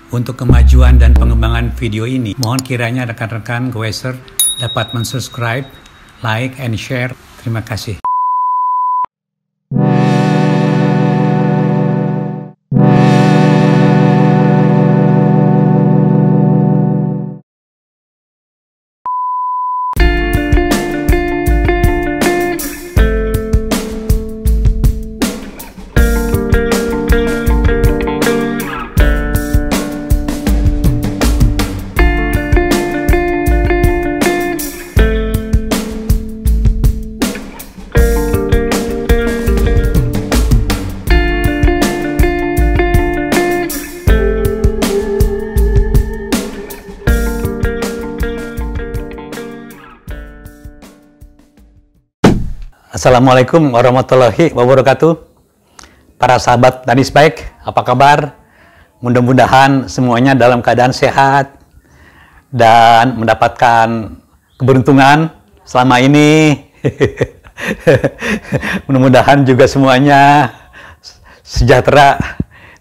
Untuk kemajuan dan pengembangan video ini, mohon kiranya rekan-rekan Goeser dapat mensubscribe, like, and share. Terima kasih. Assalamualaikum warahmatullahi wabarakatuh. Para sahabat Danis Bike, apa kabar? Mudah-mudahan semuanya dalam keadaan sehat dan mendapatkan keberuntungan selama ini. Mudah-mudahan juga semuanya sejahtera,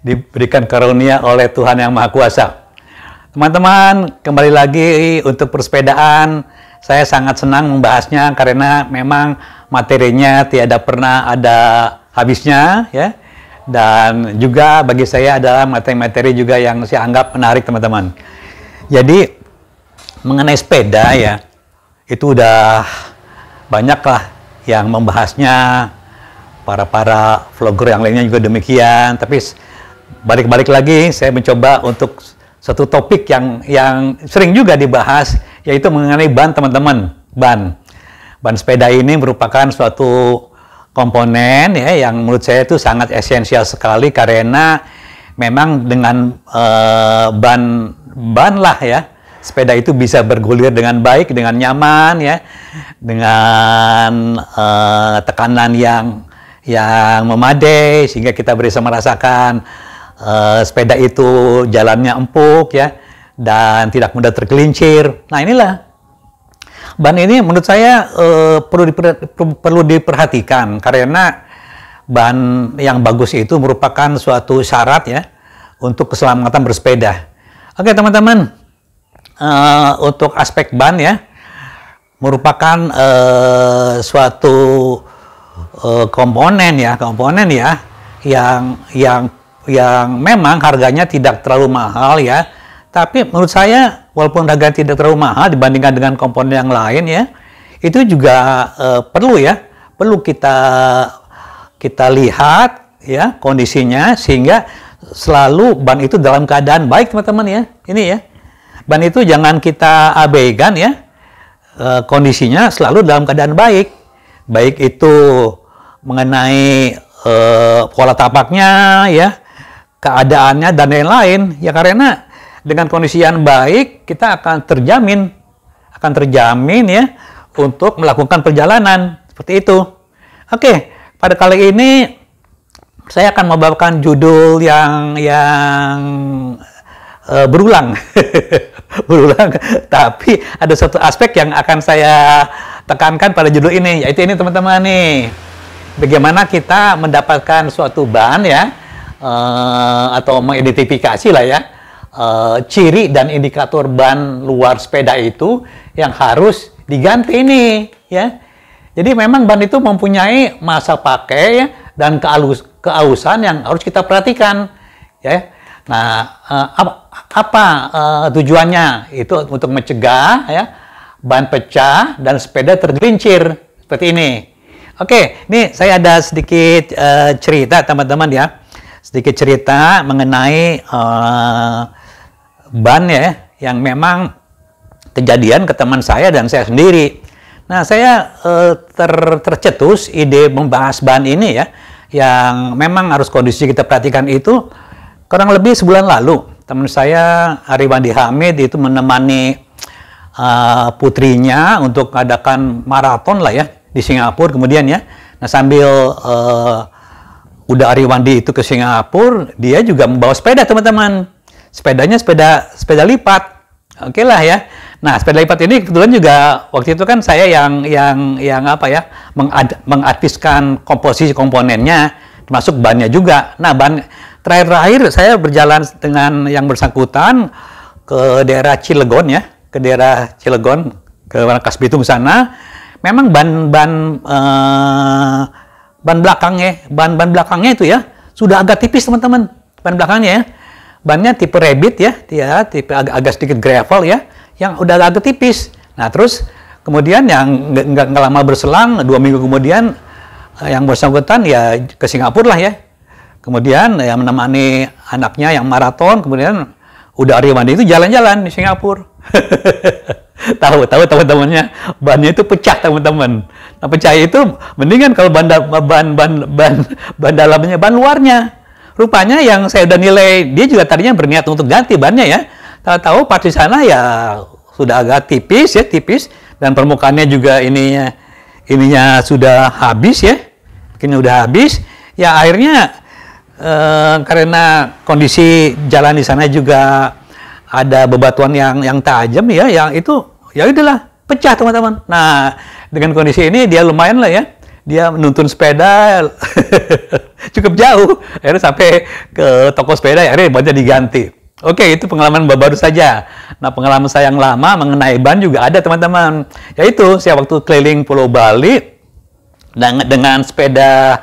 diberikan karunia oleh Tuhan Yang Maha Kuasa. Teman-teman, kembali lagi untuk persepedaan. Saya sangat senang membahasnya karena memang materinya tiada pernah ada habisnya, ya. Dan juga bagi saya adalah materi-materi juga yang saya anggap menarik, teman-teman. Jadi mengenai sepeda, ya, itu udah banyak lah yang membahasnya, para vlogger yang lainnya juga demikian. Tapi balik-balik lagi, saya mencoba untuk satu topik yang sering juga dibahas, yaitu mengenai ban, teman-teman. Ban sepeda ini merupakan suatu komponen, ya, yang menurut saya itu sangat esensial sekali, karena memang dengan ban lah, ya, sepeda itu bisa bergulir dengan baik, dengan nyaman, ya, dengan tekanan yang memadai, sehingga kita bisa merasakan sepeda itu jalannya empuk, ya, dan tidak mudah tergelincir. Nah, inilah ban ini menurut saya perlu diperhatikan, karena ban yang bagus itu merupakan suatu syarat, ya, untuk keselamatan bersepeda. Oke, teman-teman, untuk aspek ban, ya, merupakan suatu komponen ya yang memang harganya tidak terlalu mahal, ya. Tapi menurut saya, walaupun harga tidak terlalu mahal dibandingkan dengan komponen yang lain, ya, itu juga perlu kita lihat, ya, kondisinya, sehingga selalu ban itu dalam keadaan baik, teman-teman, ya. Ini, ya, ban itu jangan kita abaikan, ya, kondisinya selalu dalam keadaan baik. Baik itu mengenai pola tapaknya, ya, keadaannya dan lain-lain, ya, karena dengan kondisi yang baik kita akan terjamin, ya, untuk melakukan perjalanan seperti itu. Oke, pada kali ini saya akan membawakan judul yang berulang, tapi ada satu aspek yang akan saya tekankan pada judul ini, yaitu ini, teman-teman, nih, bagaimana kita mendapatkan suatu ban, ya, atau mengidentifikasi lah, ya, ciri dan indikator ban luar sepeda itu yang harus diganti ini, ya. Jadi memang ban itu mempunyai masa pakai, ya, dan keausan yang harus kita perhatikan, ya. Nah, apa tujuannya? Itu untuk mencegah, ya, ban pecah dan sepeda tergelincir seperti ini. Oke, ini saya ada sedikit cerita, teman-teman, ya. Sedikit cerita mengenai ban, ya, yang memang kejadian ke teman saya dan saya sendiri. Nah, saya tercetus ide membahas ban ini, ya, yang memang harus kondisi kita perhatikan itu kurang lebih sebulan lalu. Teman saya, Ariwandi Hamid, itu menemani putrinya untuk mengadakan maraton lah, ya, di Singapura kemudian, ya. Nah, sambil udah Ariwandi itu ke Singapura, dia juga membawa sepeda, teman-teman. Sepedanya sepeda lipat. Oke lah, ya. Nah, sepeda lipat ini kebetulan juga waktu itu kan saya yang mengadviskan komposisi komponennya, termasuk bannya juga. Nah, ban terakhir saya berjalan dengan yang bersangkutan ke daerah Cilegon ya, ke daerah Cilegon, ke Rangkas Bitung sana. Memang ban belakangnya itu ya sudah agak tipis teman-teman, ban belakangnya ya. Bannya tipe rabbit ya, tipe agak sedikit gravel ya, yang udah agak tipis. Nah terus kemudian yang nggak lama berselang, 2 minggu kemudian yang bersangkutan ya ke Singapura lah ya. Kemudian ya menemani anaknya yang maraton, kemudian udah hari mandi itu jalan-jalan di Singapura. Tahu teman-temannya bannya itu pecah teman-teman. Nah pecah itu mendingan kalau ban dalamnya, ban luarnya. Rupanya yang saya udah nilai, dia juga tadinya berniat untuk ganti bannya ya. Tahu pas di sana ya sudah agak tipis ya, tipis, dan permukaannya juga ininya sudah habis ya, bikinnya udah habis. Ya akhirnya karena kondisi jalan di sana juga ada bebatuan yang tajam ya, yang itu ya udahlah pecah teman-teman. Nah dengan kondisi ini dia lumayan lah ya, dia menuntun sepeda cukup jauh, akhirnya sampai ke toko sepeda, akhirnya bannya diganti. Oke, itu pengalaman baru saja. Nah, pengalaman saya yang lama mengenai ban juga ada teman-teman. Yaitu saya waktu keliling Pulau Bali dengan sepeda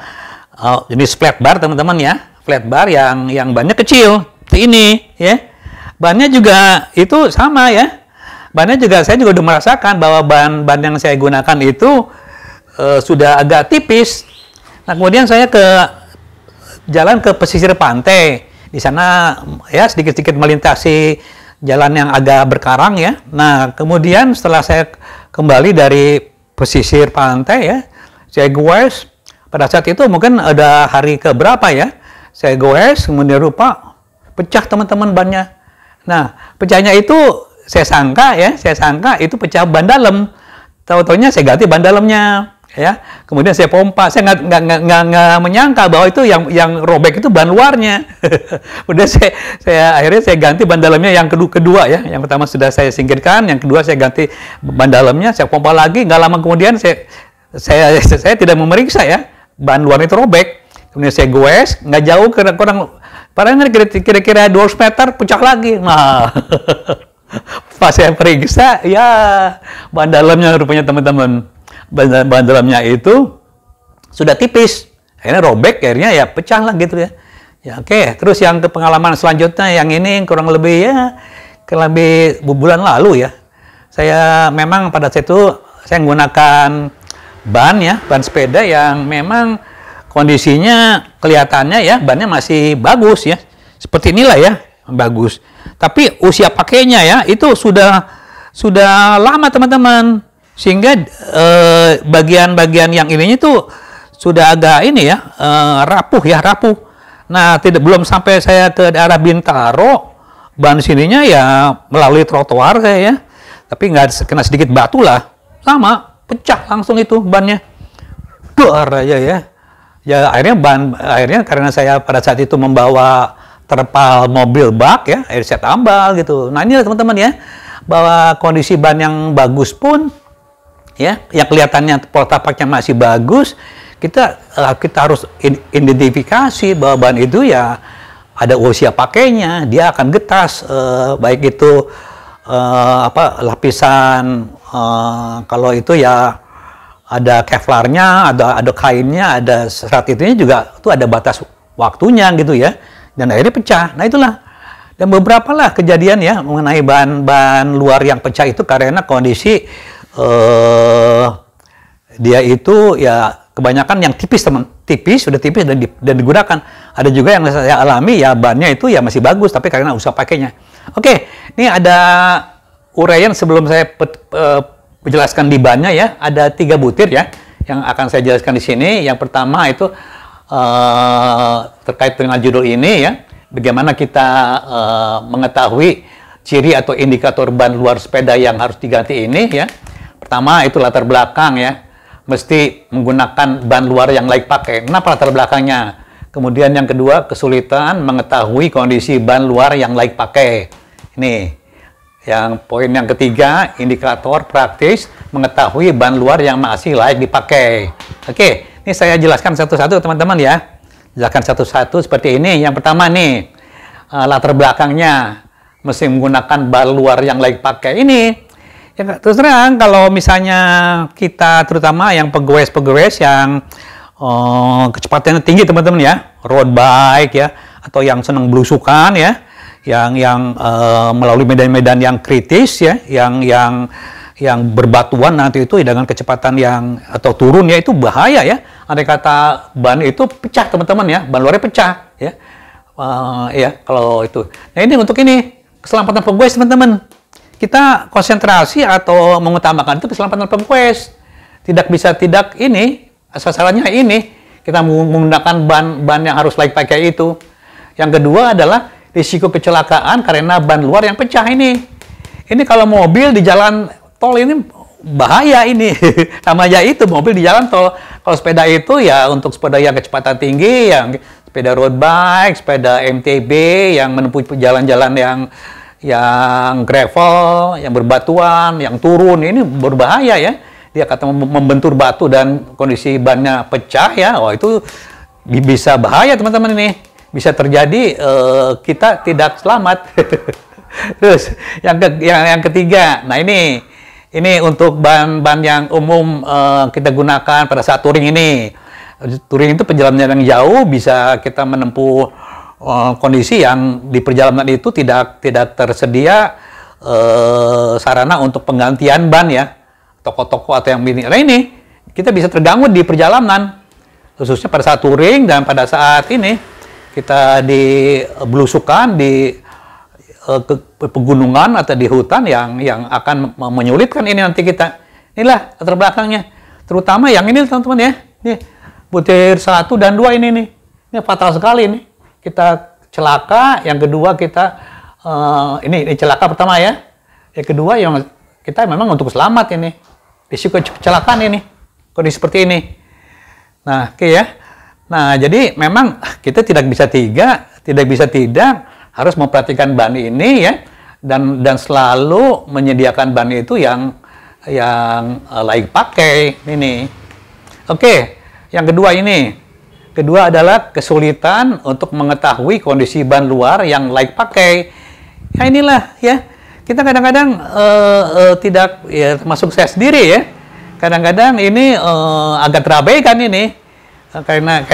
jenis flat bar teman-teman ya, flat bar yang bannya kecil, seperti ini ya. Bannya juga itu sama ya. Bannya juga saya juga udah merasakan bahwa ban yang saya gunakan itu sudah agak tipis. Nah, kemudian saya jalan ke pesisir pantai. Di sana ya sedikit-sedikit melintasi jalan yang agak berkarang ya. Nah, kemudian setelah saya kembali dari pesisir pantai ya, saya goes. Pada saat itu mungkin ada hari keberapa ya, saya goes, kemudian rupa pecah teman-teman bannya. Nah, pecahnya itu saya sangka itu pecah ban dalam. Tahu-taunya saya ganti ban dalamnya. Ya, kemudian saya pompa, saya nggak menyangka bahwa itu yang robek itu ban luarnya. Udah akhirnya saya ganti ban dalamnya yang kedua ya. Yang pertama sudah saya singkirkan, yang kedua saya ganti ban dalamnya, saya pompa lagi. Nggak lama kemudian saya tidak memeriksa ya, ban luar itu robek. Kemudian saya goes, nggak jauh padahal kira-kira 200 meter pecah lagi. Nah, pas saya periksa, ya ban dalamnya rupanya teman-teman. Ban dalamnya itu sudah tipis, akhirnya robek, akhirnya ya pecah lah gitu ya. Ya oke. Terus yang ke pengalaman selanjutnya yang ini kurang lebih bulan lalu ya. Saya memang pada saat itu saya menggunakan ban sepeda yang memang kondisinya kelihatannya ya bannya masih bagus ya. Seperti inilah ya, bagus. Tapi usia pakainya ya itu sudah lama teman-teman. Sehingga bagian-bagian yang ininya tuh sudah agak rapuh. Nah, belum sampai saya ke daerah Bintaro, ban sininya ya melalui trotoar saya ya. Tapi nggak kena sedikit batu lah, sama pecah langsung itu bannya. Duar aja ya. Ya akhirnya karena saya pada saat itu membawa terpal mobil bak ya, akhirnya saya tambal gitu. Nah, ini teman-teman ya, bahwa kondisi ban yang bagus pun ya, yang kelihatannya protapaknya masih bagus, kita harus identifikasi bahwa ban itu ya ada usia pakainya, dia akan getas, baik itu lapisan kalau itu ya ada kevlarnya, ada kainnya, ada serat itunya juga itu ada batas waktunya gitu ya, dan akhirnya pecah. Nah itulah, dan beberapa lah kejadian ya mengenai ban luar yang pecah itu karena kondisi dia itu ya kebanyakan yang sudah tipis dan digunakan. Ada juga yang saya alami ya bannya itu ya masih bagus tapi karena usaha pakainya. Oke, ini ada uraian sebelum saya menjelaskan di bannya ya. Ada 3 butir ya yang akan saya jelaskan di sini. Yang pertama itu terkait dengan judul ini ya, bagaimana kita mengetahui ciri atau indikator ban luar sepeda yang harus diganti ini ya. Pertama itu latar belakang ya, mesti menggunakan ban luar yang layak pakai. Kenapa latar belakangnya? Kemudian yang kedua, kesulitan mengetahui kondisi ban luar yang layak pakai. Ini yang poin yang ketiga, indikator praktis mengetahui ban luar yang masih layak dipakai. Oke, ini saya jelaskan satu-satu teman-teman ya. Jelaskan satu-satu seperti ini. Yang pertama nih, latar belakangnya mesin menggunakan ban luar yang layak pakai ini. Ya, terus terang kalau misalnya kita terutama yang pegawai yang kecepatannya tinggi teman-teman ya, road bike ya, atau yang senang belusukan ya, yang melalui medan-medan yang kritis ya, yang berbatuan nanti itu dengan kecepatan yang atau turun ya, itu bahaya ya. Andai kata ban itu pecah teman-teman ya, ban luarnya pecah ya. Ya kalau itu. Nah ini untuk ini keselamatan pegawai teman-teman. Kita konsentrasi atau mengutamakan itu keselamatan pegawai. Tidak bisa tidak ini, sasarannya ini. Kita menggunakan ban yang harus layak pakai itu. Yang kedua adalah risiko kecelakaan karena ban luar yang pecah ini. Ini kalau mobil di jalan tol ini bahaya ini. Namanya itu mobil di jalan tol. Kalau sepeda itu ya untuk sepeda yang kecepatan tinggi, yang sepeda road bike, sepeda MTB yang menempuh jalan-jalan yang gravel, yang berbatuan, yang turun, ini berbahaya ya. Dia kata membentur batu dan kondisi bannya pecah ya. Oh itu bisa bahaya teman-teman ini. Bisa terjadi kita tidak selamat. Terus yang ketiga, nah ini untuk ban yang umum kita gunakan pada saat touring ini. Touring itu perjalanan yang jauh, bisa kita menempuh kondisi yang di perjalanan itu tidak tersedia sarana untuk penggantian ban ya, toko-toko atau yang ini. Nah ini kita bisa terganggu di perjalanan, khususnya pada saat touring dan pada saat ini kita di belusukan di pegunungan atau di hutan yang akan menyulitkan ini nanti kita. Inilah latar belakangnya, terutama yang ini teman-teman ya. Nih butir 1 dan 2 ini fatal sekali nih. Kita celaka, yang kedua kita ini celaka pertama ya. Yang kedua yang kita memang untuk selamat ini. Risiko kecelakaan ini. Kondisi seperti ini. Nah, oke ya. Nah, jadi memang kita tidak bisa tidak harus memperhatikan ban ini ya, dan selalu menyediakan ban itu yang layak pakai ini. Oke, yang kedua ini. Kedua adalah kesulitan untuk mengetahui kondisi ban luar yang layak pakai. Ya inilah ya, kita kadang-kadang tidak ya, termasuk saya sendiri ya. Kadang-kadang ini agak terabaikan ini karena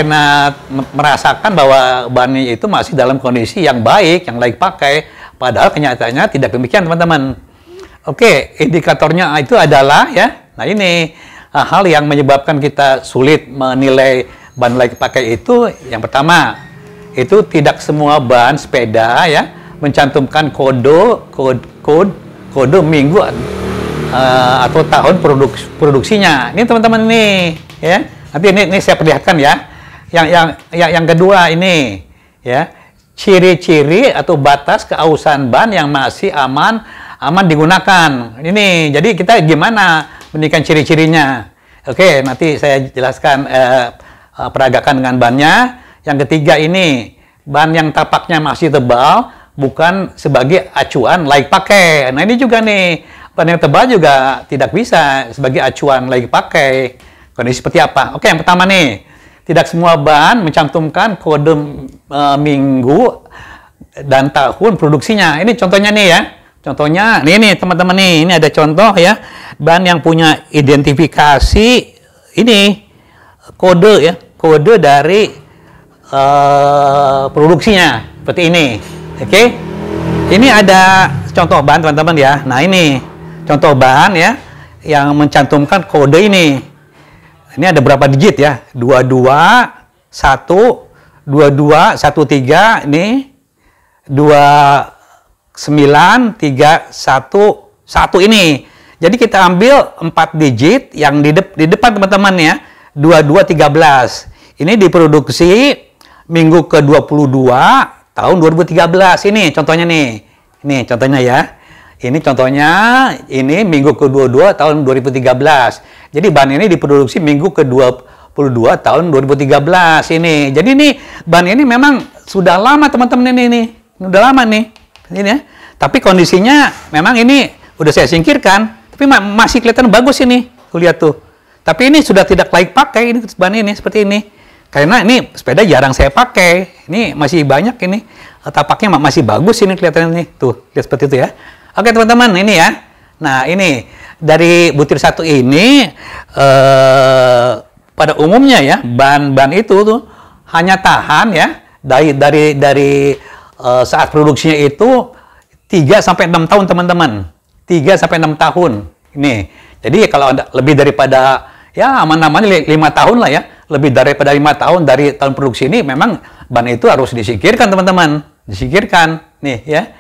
merasakan bahwa ban itu masih dalam kondisi yang baik, yang layak pakai. Padahal kenyataannya tidak demikian teman-teman. Oke, indikatornya itu adalah ya. Nah ini hal yang menyebabkan kita sulit menilai ban layak pakai itu. Yang pertama, itu tidak semua ban sepeda ya mencantumkan kode minggu atau tahun produksinya. Ini teman-teman nih ya. Nanti ini saya perlihatkan ya. Yang kedua ini ya, ciri-ciri atau batas keausan ban yang masih aman digunakan. Ini jadi kita gimana menentukan ciri-cirinya. Oke, nanti saya jelaskan peragakan dengan bannya. Yang ketiga ini, ban yang tapaknya masih tebal bukan sebagai acuan layak pakai. Nah ini juga nih, ban yang tebal juga tidak bisa sebagai acuan layak pakai. Kondisi seperti apa? Oke, yang pertama nih, tidak semua ban mencantumkan kode minggu dan tahun produksinya. Ini contohnya nih ya. Contohnya, nih teman-teman nih, ini ada contoh ya, ban yang punya identifikasi ini kode ya. Kode dari produksinya seperti ini, oke? Ini ada contoh bahan teman-teman ya. Nah ini contoh bahan ya yang mencantumkan kode ini. Ini ada berapa digit ya? 22 1 22 13 ini 29 31 1 ini. Jadi kita ambil 4 digit yang di depan teman-teman ya. 2213. Ini diproduksi minggu ke-22 tahun 2013. Ini contohnya nih. Ini contohnya ya. Ini contohnya, ini minggu ke-22 tahun 2013. Jadi ban ini diproduksi minggu ke-22 tahun 2013 ini. Jadi ini ban ini memang sudah lama teman-teman ini. Udah lama nih. Ini ya. Tapi kondisinya memang ini udah saya singkirkan, tapi masih kelihatan bagus ini. Lihat tuh. Tapi ini sudah tidak layak pakai ini ban ini seperti ini. Karena ini sepeda jarang saya pakai. Ini masih banyak ini. Tapaknya masih bagus ini kelihatannya nih. Tuh, lihat seperti itu ya. Oke teman-teman, ini ya. Nah, ini dari butir satu ini pada umumnya ya, ban itu tuh hanya tahan ya dari saat produksinya itu 3 sampai 6 tahun teman-teman. 3 sampai 6 tahun. Ini. Jadi kalau ada lebih daripada ya aman-aman 5 tahun lah ya. Lebih daripada 5 tahun dari tahun produksi ini memang ban itu harus disingkirkan teman-teman. Disingkirkan nih ya.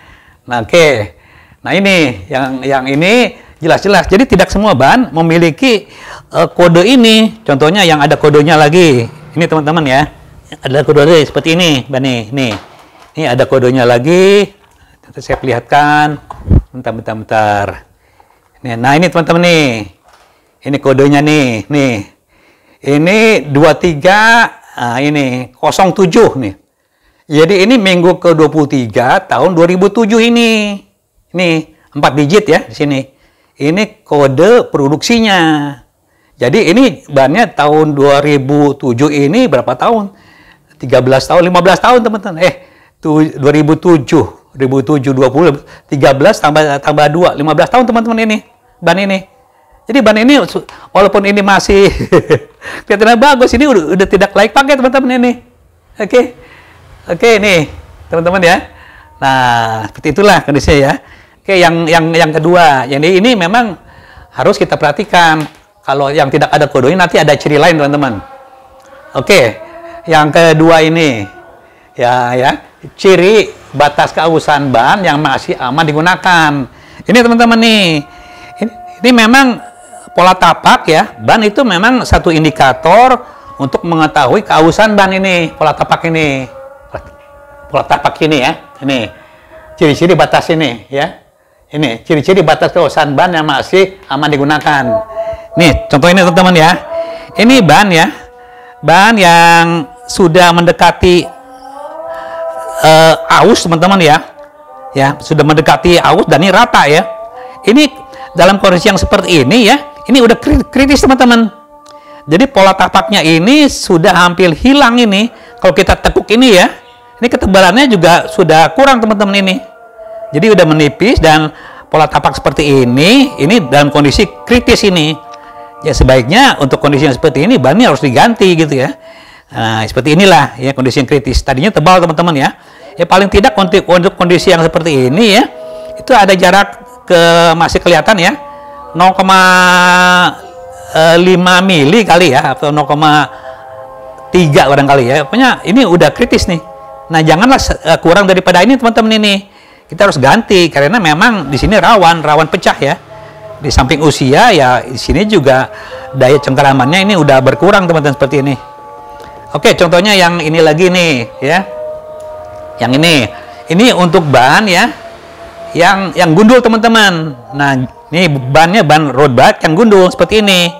Nah, oke. Nah, ini yang ini jelas-jelas. Jadi tidak semua ban memiliki kode ini. Contohnya yang ada kodenya lagi. Ini teman-teman ya. Ada kode seperti ini, ban nih. Nih. Ini ada kodenya lagi. Nanti saya perlihatkan. Bentar. Nah, ini teman-teman nih. Ini kodenya nih. Nih. Ini 23 ini 07 nih. Jadi ini minggu ke-23 tahun 2007 ini. Nih, 4 digit ya di sini. Ini kode produksinya. Jadi ini bannya tahun 2007 ini berapa tahun? 13 tahun, 15 tahun teman-teman. 2007, 2020, 13 tambah 2, 15 tahun teman-teman ini. Ban ini. Jadi ban ini walaupun ini masih kelihatannya bagus, ini udah tidak layak pakai teman-teman ini. Oke, nih teman-teman ya. Nah, seperti itulah kondisinya ya. Oke, yang kedua, yang ini memang harus kita perhatikan. Kalau yang tidak ada kodenya nanti ada ciri lain teman-teman. Oke, yang kedua ini ya ciri batas keausan ban yang masih aman digunakan. Ini teman-teman nih. Ini memang pola tapak ya. Ban itu memang satu indikator untuk mengetahui keausan ban ini. Pola tapak ini. Pola tapak ini ya. Ini ciri-ciri batas ini ya. Ini ciri-ciri batas keausan ban yang masih aman digunakan. Nih, contoh ini teman-teman ya. Ini ban ya. Ban yang sudah mendekati aus teman-teman ya. Ya, sudah mendekati aus dan ini rata ya. Ini dalam kondisi yang seperti ini ya. Ini udah kritis teman-teman. Jadi pola tapaknya ini sudah hampir hilang ini. Kalau kita tekuk ini ya. Ini ketebalannya juga sudah kurang teman-teman ini. Jadi udah menipis dan pola tapak seperti ini dalam kondisi kritis ini. Ya sebaiknya untuk kondisi yang seperti ini bannya harus diganti gitu ya. Nah, seperti inilah ya kondisi yang kritis. Tadinya tebal teman-teman ya. Ya paling tidak untuk kondisi yang seperti ini ya. Itu ada jarak masih kelihatan ya. 0,5 mili kali ya atau 0,3 barangkali ya. Pokoknya ini udah kritis nih. Nah, janganlah kurang daripada ini teman-teman ini. Kita harus ganti karena memang di sini rawan pecah ya. Di samping usia ya di sini juga daya cengkeramannya ini udah berkurang teman-teman seperti ini. Oke, contohnya yang ini lagi nih ya. Yang ini untuk ban ya. Yang gundul teman-teman. Nah, ini bannya ban road bike yang gundul seperti ini.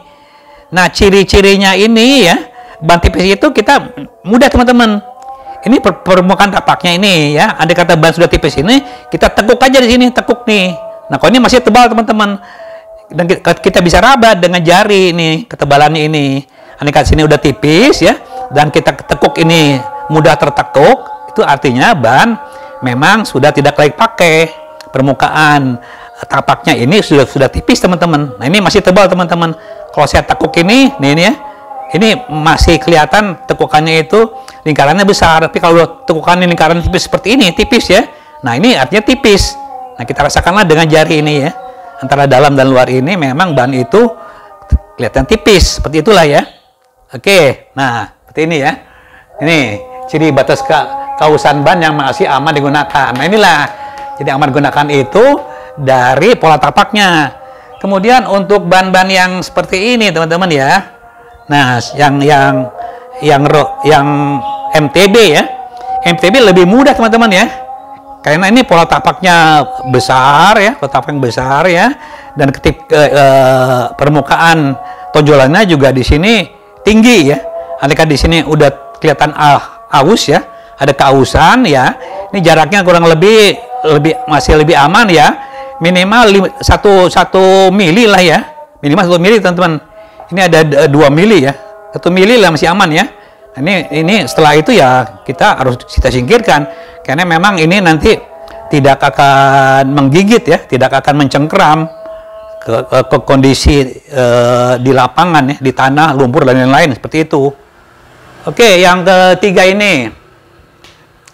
Nah, ciri-cirinya ini ya, ban tipis itu kita mudah teman-teman. Ini permukaan tapaknya ini ya. Andai kata ban sudah tipis ini, kita tekuk aja di sini, tekuk nih. Nah, kalau ini masih tebal teman-teman. Dan kita bisa raba dengan jari ini, ketebalannya ini. Andai kata sini udah tipis ya, dan kita tekuk ini mudah tertekuk, itu artinya ban memang sudah tidak layak pakai. Permukaan tapaknya ini sudah tipis teman-teman. Nah, ini masih tebal teman-teman. Kalau saya tekuk ini ya. Ini masih kelihatan tekukannya itu lingkarannya besar. Tapi kalau tekukannya lingkaran tipis seperti ini, tipis ya. Nah, ini artinya tipis. Nah, kita rasakanlah dengan jari ini ya. Antara dalam dan luar ini memang ban itu kelihatan tipis. Seperti itulah ya. Oke, nah seperti ini ya. Ini ciri batas keausan ban yang masih aman digunakan. Nah, inilah. Jadi aman digunakan itu dari pola tapaknya. Kemudian untuk ban-ban yang seperti ini teman-teman ya. Nah, yang MTB ya. MTB lebih mudah teman-teman ya. Karena ini pola tapaknya besar ya, pola tapak yang besar ya. Dan permukaan tonjolannya juga di sini tinggi ya. Andaikan di sini udah kelihatan aus ya, ada keausan ya. Ini jaraknya kurang lebih masih lebih aman ya. Minimal 1 mili lah ya. Minimal 1 mili teman-teman. Ini ada 2 mili ya. 1 mili lah masih aman ya. Ini setelah itu ya kita harus kita singkirkan, karena memang ini nanti tidak akan menggigit ya, tidak akan mencengkeram ke kondisi di lapangan ya, di tanah, lumpur dan lain-lain seperti itu. Oke, yang ketiga ini.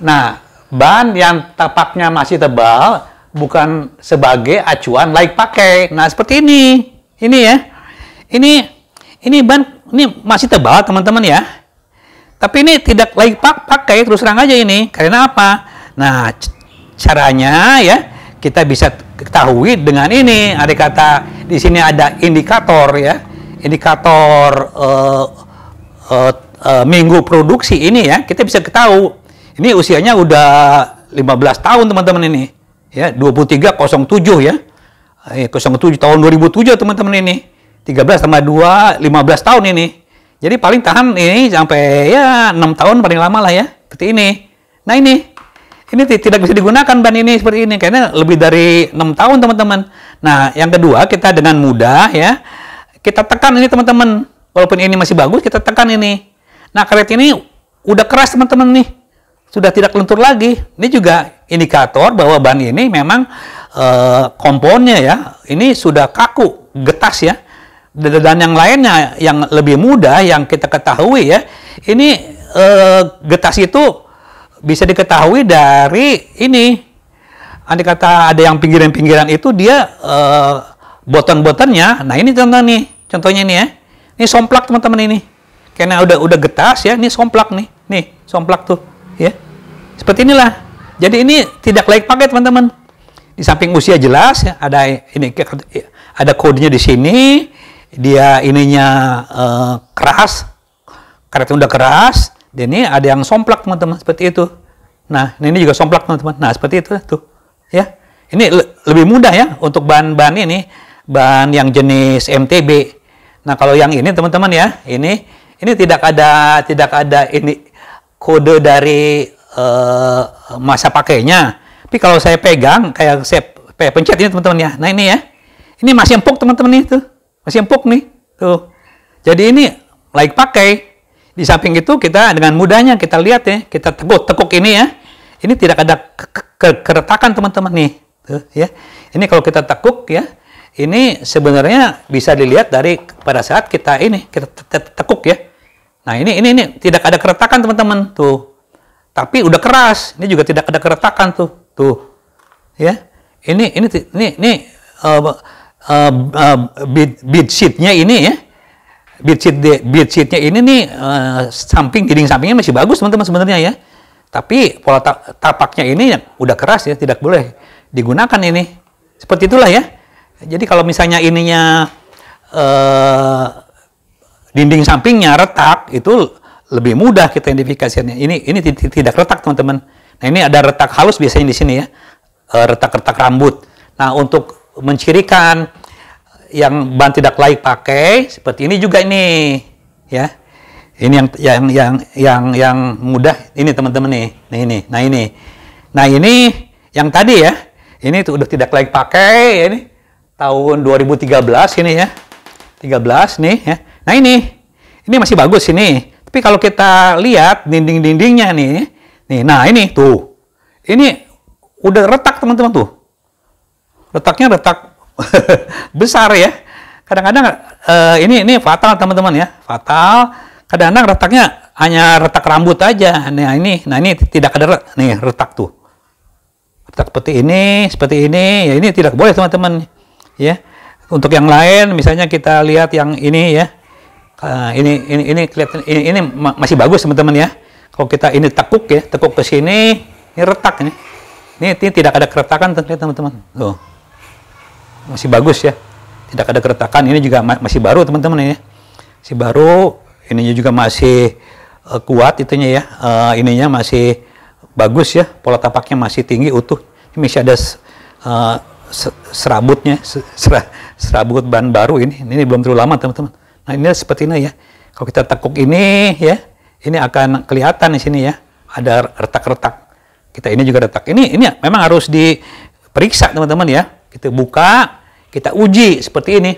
Nah, ban yang tapaknya masih tebal bukan sebagai acuan layak pakai. Nah, seperti ini. Ini ya. Ini ban ini masih tebal, teman-teman ya. Tapi ini tidak layak pakai, terus terang aja ini. Karena apa? Nah, caranya ya kita bisa ketahui dengan ini. Ada kata di sini ada indikator ya. Indikator minggu produksi ini ya, kita bisa ketahui. Ini usianya udah 15 tahun teman-teman ini. Ya, 2307 ya. 07 tahun 2007 teman-teman ini. 13 tambah 2, 15 tahun ini. Jadi paling tahan ini sampai ya 6 tahun paling lama lah ya. Seperti ini. Nah ini tidak bisa digunakan ban ini seperti ini. Karena lebih dari 6 tahun teman-teman. Nah yang kedua kita dengan mudah ya. Kita tekan ini teman-teman. Walaupun ini masih bagus kita tekan ini. Nah karet ini udah keras teman-teman nih. Sudah tidak lentur lagi. Ini juga indikator bahwa ban ini memang komponnya ya. Ini sudah kaku, getas ya. Dan yang lainnya yang lebih mudah yang kita ketahui ya, ini getas itu bisa diketahui dari ini. Andai kata ada yang pinggiran-pinggiran itu dia boton-botonnya. Nah ini contohnya ini ya. Ini somplak teman-teman ini. Karena udah getas ya, ini somplak nih somplak tuh ya. Seperti inilah. Jadi ini tidak layak pakai teman-teman. Di samping usia jelas ya, ada kodenya di sini. Dia ininya keras, karetnya udah keras, dan ini ada yang somplak teman-teman seperti itu. Nah ini juga somplak teman-teman. Nah seperti itu tuh ya. Ini lebih mudah ya untuk ban-ban ini, ban yang jenis MTB. Nah kalau yang ini teman-teman ya, ini tidak ada ini kode dari masa pakainya. Tapi kalau saya pegang kayak saya pencet ini teman-teman ya. Nah ini ya, ini masih empuk teman-teman itu. Masih empuk nih, tuh. Jadi ini layak pakai. Di samping itu kita dengan mudahnya kita lihat ya, kita tekuk ini ya. Ini tidak ada keretakan teman-teman nih, tuh ya. Ini kalau kita tekuk ya, ini sebenarnya bisa dilihat dari pada saat kita tekuk ya. Nah ini tidak ada keretakan teman-teman tuh. Tapi udah keras. Ini juga tidak ada keretakan tuh ya. Ini bead sheetnya ini ya, bead sheetnya ini nih dinding sampingnya masih bagus teman-teman sebenarnya ya, tapi pola tapaknya ini udah keras ya, tidak boleh digunakan ini. Seperti itulah ya. Jadi kalau misalnya ininya dinding sampingnya retak, itu lebih mudah kita identifikasinya. Ini tidak retak teman-teman. Nah ini ada retak halus biasanya di sini ya, retak-retak rambut. Nah untuk mencirikan yang ban tidak layak pakai seperti ini juga ini ya. Ini yang mudah ini teman-teman nih. Nah ini yang tadi ya. Ini tuh udah tidak layak pakai ini tahun 2013 ini ya. 13 nih ya. Nah ini masih bagus ini. Tapi kalau kita lihat dinding-dindingnya nih. Nah ini tuh. Ini udah retak teman-teman tuh. Retaknya retak besar ya. Kadang-kadang ini fatal teman-teman ya. Fatal. Kadang-kadang retaknya hanya retak rambut aja. Nah ini tidak ada retak tuh. Retak seperti ini. Ya ini tidak boleh teman-teman. Ya. Untuk yang lain misalnya kita lihat yang ini ya. Ini kelihatan ini masih bagus teman-teman ya. Kalau kita ini tekuk ke sini, ini retak ini. Ini tidak ada keretakan teman-teman. Tuh. Masih bagus ya, tidak ada keretakan. Ini juga masih baru teman-teman ini, masih baru. Ininya juga masih kuat itunya ya, ininya masih bagus ya, pola tapaknya masih tinggi utuh. Ini masih ada serabutnya, serabut ban baru ini belum terlalu lama teman-teman. Nah ini seperti ini ya, kalau kita tekuk ini ya, ini akan kelihatan di sini ya, ada retak-retak. Kita ini juga retak. Ini memang harus diperiksa teman-teman ya. Kita buka, kita uji seperti ini.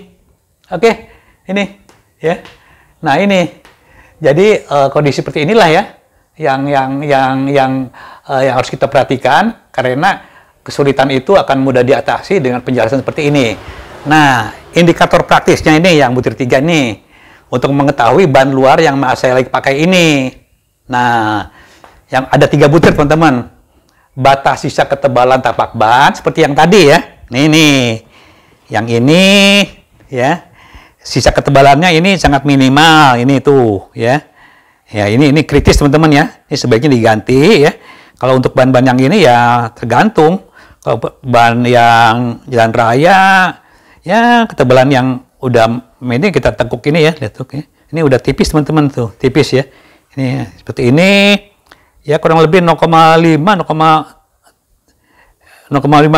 Oke, ini ya. Nah ini Jadi kondisi seperti inilah ya yang harus kita perhatikan, karena kesulitan itu akan mudah diatasi dengan penjelasan seperti ini. Nah, indikator praktisnya ini yang butir 3 nih, untuk mengetahui ban luar yang saya lagi pakai ini. Nah, yang ada 3 butir teman-teman. Batas sisa ketebalan tapak ban seperti yang tadi ya. Nih. Yang ini ya. Sisa ketebalannya ini sangat minimal, ini tuh ya. Ya, ini kritis teman-teman ya. Ini sebaiknya diganti ya. Kalau untuk ban-ban yang ini ya tergantung. Kalau ban yang jalan raya ya ketebalan yang udah ini kita tekuk ini ya, lihat tuh ya. Ini udah tipis teman-teman tuh, tipis ya. Ini seperti ini. Ya kurang lebih 0,5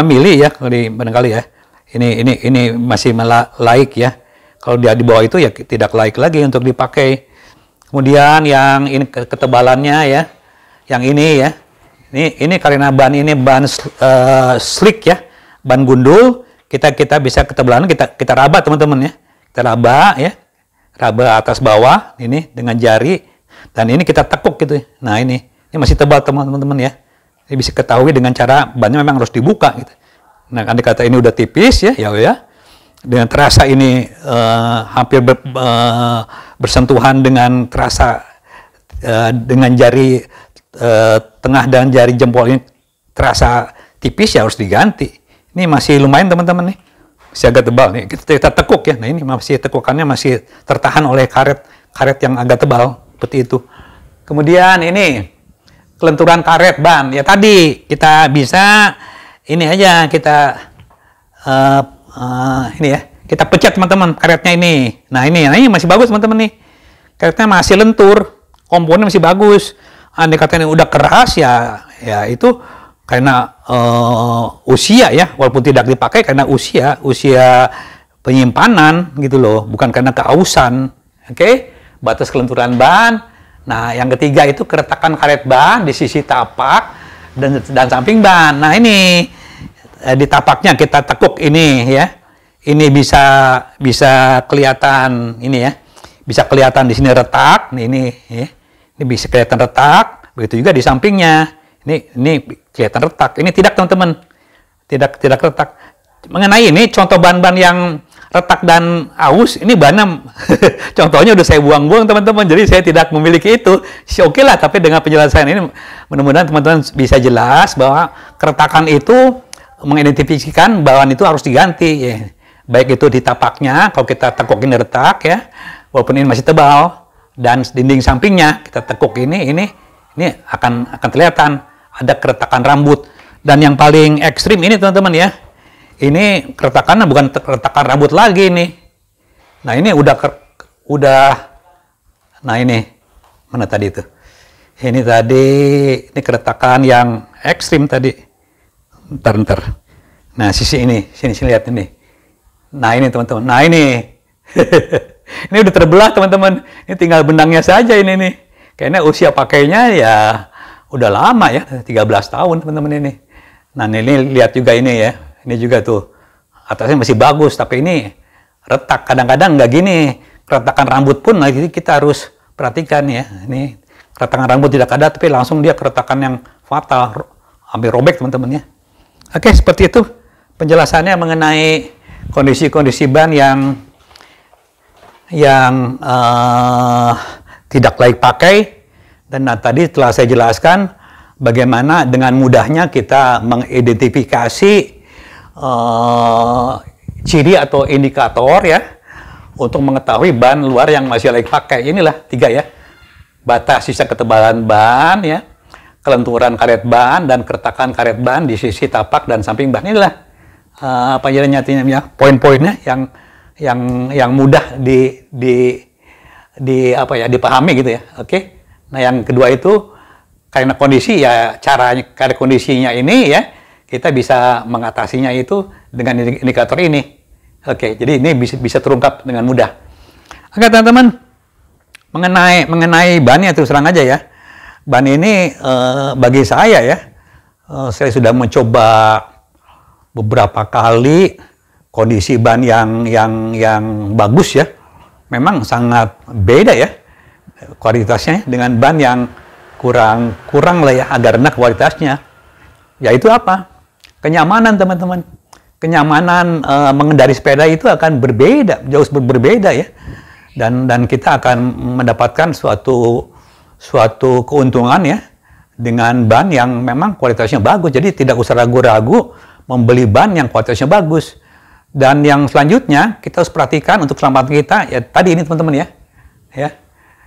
mili ya barangkali ya. Ini masih laik ya. Kalau dia di bawah itu ya tidak laik lagi untuk dipakai. Kemudian yang ini ketebalannya ya. Yang ini ya. Ini karena ban ini ban slick ya. Ban gundul, kita bisa ketebalan kita raba teman-teman ya. Kita raba ya. Raba atas bawah ini dengan jari dan ini kita tekuk gitu. Nah, ini masih tebal teman-teman ya. Ini bisa ketahui dengan cara bannya memang harus dibuka gitu. Nah, andai kata ini udah tipis ya, dengan terasa ini hampir bersentuhan dengan terasa dengan jari tengah dan jari jempol ini terasa tipis ya harus diganti. Ini masih lumayan teman-teman nih, masih agak tebal nih. Kita tekuk ya. Nah, ini masih tekukannya masih tertahan oleh karet yang agak tebal seperti itu. Kemudian ini kelenturan karet ban. Ya tadi kita bisa ini aja kita ini ya, kita pecat teman-teman karetnya ini. Nah ini masih bagus teman-teman nih. Karetnya masih lentur, komponen masih bagus. Andai kata ini udah keras ya itu karena usia ya, walaupun tidak dipakai karena usia penyimpanan gitu loh, bukan karena keausan. Oke? Batas kelenturan ban. Nah, yang ketiga itu keretakan karet ban di sisi tapak dan samping ban. Nah, ini di tapaknya kita tekuk ini ya. Ini bisa kelihatan ini ya. Bisa kelihatan di sini retak. Ini ya. Ini bisa kelihatan retak. Begitu juga di sampingnya. Ini kelihatan retak. Ini tidak teman-teman. Tidak retak. Mengenai ini contoh ban-ban yang retak dan aus, ini bannya contohnya udah saya buang-buang teman-teman, jadi saya tidak memiliki itu. Oke lah, tapi dengan penjelasan ini mudah-mudahan teman-teman bisa jelas bahwa keretakan itu mengidentifikasikan bahwa itu harus diganti ya. Baik itu di tapaknya, kalau kita tekuk ini retak ya, walaupun ini masih tebal, dan dinding sampingnya kita tekuk ini akan terlihat ada keretakan rambut. Dan yang paling ekstrim ini teman-teman ya, ini keretakannya bukan keretakan rambut lagi nih. Nah ini udah nah ini mana tadi itu? Ini keretakan yang ekstrim tadi. Ntar. Nah sisi ini, sini lihat ini. Nah ini teman-teman. Nah ini, ini udah terbelah teman-teman. Ini tinggal benangnya saja ini nih. Kayaknya usia pakainya ya udah lama ya, 13 tahun teman-teman ini. Nah ini lihat juga ini ya. Ini juga tuh, atasnya masih bagus, tapi ini retak. Kadang-kadang nggak gini, keretakan rambut pun lagi kita harus perhatikan ya. Ini keretakan rambut tidak ada, tapi langsung dia keretakan yang fatal, hampir robek teman-teman ya. Oke, seperti itu penjelasannya mengenai kondisi-kondisi ban yang tidak layak pakai. Dan tadi telah saya jelaskan bagaimana dengan mudahnya kita mengidentifikasi ciri atau indikator ya untuk mengetahui ban luar yang masih layak pakai. Inilah 3 ya. Batas sisa ketebalan ban ya, kelenturan karet ban dan keretakan karet ban di sisi tapak dan samping ban. Inilah ya, poin-poinnya yang mudah dipahami gitu ya. Oke. Nah, yang kedua itu karena kondisi ya, karena kondisinya ini ya, kita bisa mengatasinya itu dengan indikator ini. Oke, jadi ini bisa terungkap dengan mudah. Oke, teman-teman, mengenai bannya terus terang aja ya. Ban ini bagi saya ya, saya sudah mencoba beberapa kali kondisi ban yang bagus ya. Memang sangat beda ya kualitasnya dengan ban yang kurang lah ya, agak rendah kualitasnya. Yaitu apa? Kenyamanan, teman-teman. Kenyamanan mengendari sepeda itu akan berbeda, jauh berbeda ya. Dan kita akan mendapatkan suatu keuntungan ya dengan ban yang memang kualitasnya bagus. Jadi tidak usah ragu-ragu membeli ban yang kualitasnya bagus. Dan yang selanjutnya kita harus perhatikan untuk keselamatan kita ya tadi ini teman-teman ya.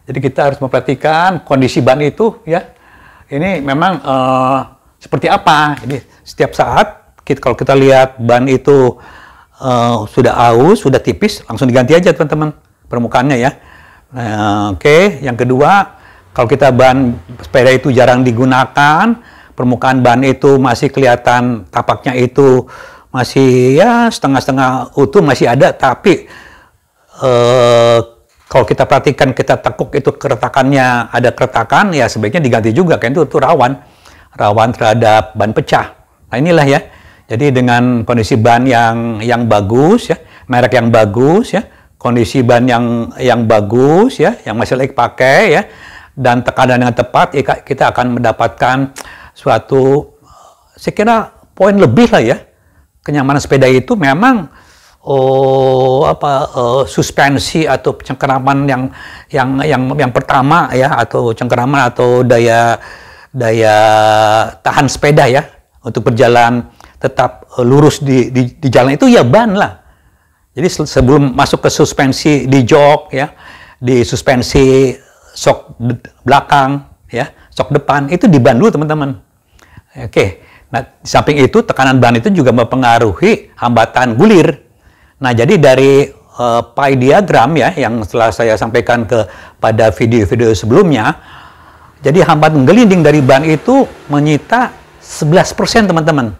Jadi kita harus memperhatikan kondisi ban itu ya. Ini memang seperti apa. Jadi setiap saat kalau kita lihat ban itu sudah aus, sudah tipis, langsung diganti aja teman-teman permukaannya ya. Oke. Yang kedua, kalau kita ban sepeda itu jarang digunakan, permukaan ban itu masih kelihatan tapaknya itu masih ya setengah-setengah utuh masih ada, tapi kalau kita perhatikan, kita tekuk itu keretakannya ada keretakan, ya sebaiknya diganti juga kan itu rawan terhadap ban pecah. Nah inilah ya. Jadi dengan kondisi ban yang bagus ya, merek yang bagus ya, kondisi ban yang bagus ya, yang masih layak pakai ya, dan tekanan yang tepat, ya, kita akan mendapatkan suatu, saya kira poin lebih lah ya. Kenyamanan sepeda itu memang suspensi atau cengkeraman yang pertama ya, atau cengkeraman atau daya tahan sepeda ya untuk berjalan tetap lurus di jalan itu ya ban lah. Jadi sebelum masuk ke suspensi di jok ya, di suspensi sok belakang ya, sok depan itu di ban dulu teman-teman. Oke. Nah, di samping itu tekanan ban itu juga mempengaruhi hambatan gulir. Nah, jadi dari pie diagram ya yang setelah saya sampaikan pada video-video sebelumnya, jadi hambatan gelinding dari ban itu menyita 11% teman-teman.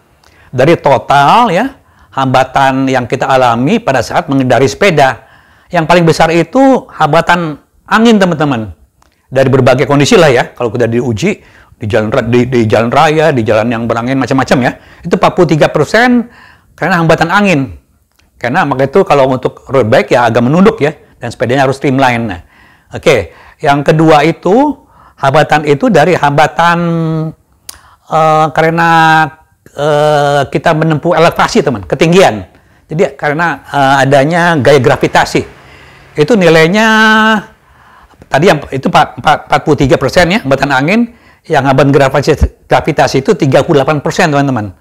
Dari total ya hambatan yang kita alami pada saat mengendari sepeda. Yang paling besar itu hambatan angin teman-teman. Dari berbagai kondisi lah ya, kalau kita diuji di jalan raya, di jalan yang berangin macam-macam ya, itu 43% karena hambatan angin. Karena maka itu kalau untuk road bike ya agak menunduk ya, dan sepedanya harus streamline. Nah, oke. Yang kedua itu hambatan itu dari hambatan karena kita menempuh elevasi teman, ketinggian. Jadi karena adanya gaya gravitasi. Itu nilainya tadi yang itu 43% ya, hambatan angin. Yang hambatan gravitasi itu 38% teman-teman.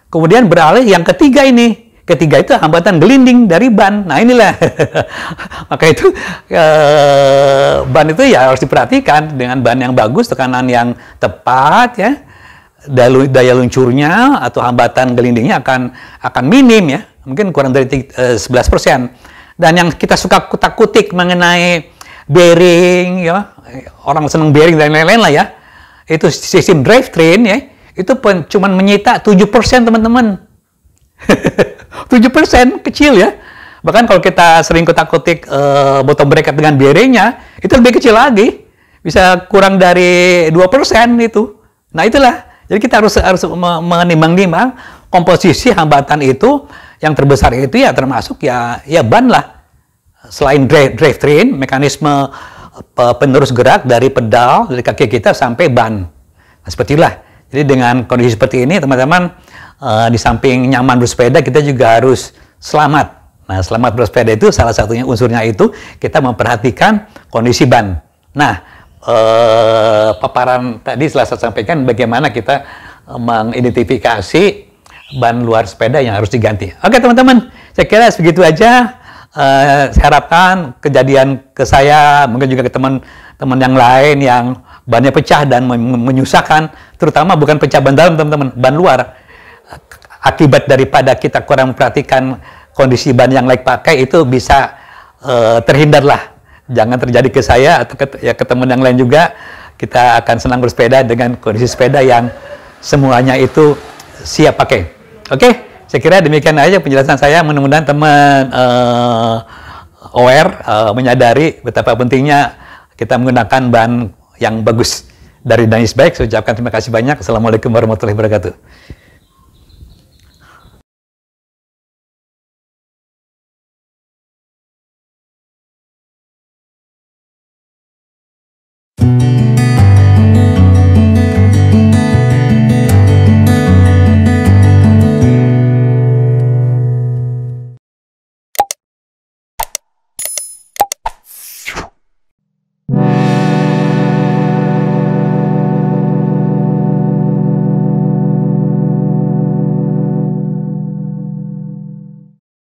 Kemudian beralih yang ketiga ini. Ketiga itu hambatan gelinding dari ban. Nah inilah. Maka itu ban itu ya harus diperhatikan dengan ban yang bagus, tekanan yang tepat ya. Daya luncurnya atau hambatan gelindingnya akan minim ya, mungkin kurang dari 11%. Dan yang kita suka kutak-kutik mengenai bearing ya, orang senang bearing dan lain-lain lah ya, itu sistem drivetrain ya, itu cuma menyita 7% teman-teman. 7% kecil ya. Bahkan kalau kita sering kutak-kutik bottom bracket dengan bearingnya, itu lebih kecil lagi, bisa kurang dari 2% itu. Nah itulah. Jadi kita harus menimbang-nimbang komposisi hambatan itu. Yang terbesar itu ya termasuk ya ban lah. Selain drivetrain, mekanisme penerus gerak dari pedal, dari kaki kita sampai ban. Nah, seperti itulah. Jadi dengan kondisi seperti ini teman-teman, di samping nyaman bersepeda, kita juga harus selamat. Nah, selamat bersepeda itu salah satunya unsurnya itu kita memperhatikan kondisi ban. Nah, paparan tadi setelah saya sampaikan bagaimana kita mengidentifikasi ban luar sepeda yang harus diganti. Oke teman-teman, saya kira segitu aja. Saya harapkan kejadian ke saya, mungkin juga ke teman-teman yang lain yang bannya pecah dan menyusahkan, terutama bukan pecah ban dalam teman-teman, ban luar. Akibat daripada kita kurang memperhatikan kondisi ban yang layak pakai itu bisa terhindarlah. Jangan terjadi ke saya atau ke teman yang lain juga. Kita akan senang bersepeda dengan kondisi sepeda yang semuanya itu siap pakai. Oke, saya kira demikian aja penjelasan saya. Mudah-mudahan teman aware, menyadari betapa pentingnya kita menggunakan ban yang bagus. Dari Danis Bike, saya ucapkan terima kasih banyak. Assalamualaikum warahmatullahi wabarakatuh.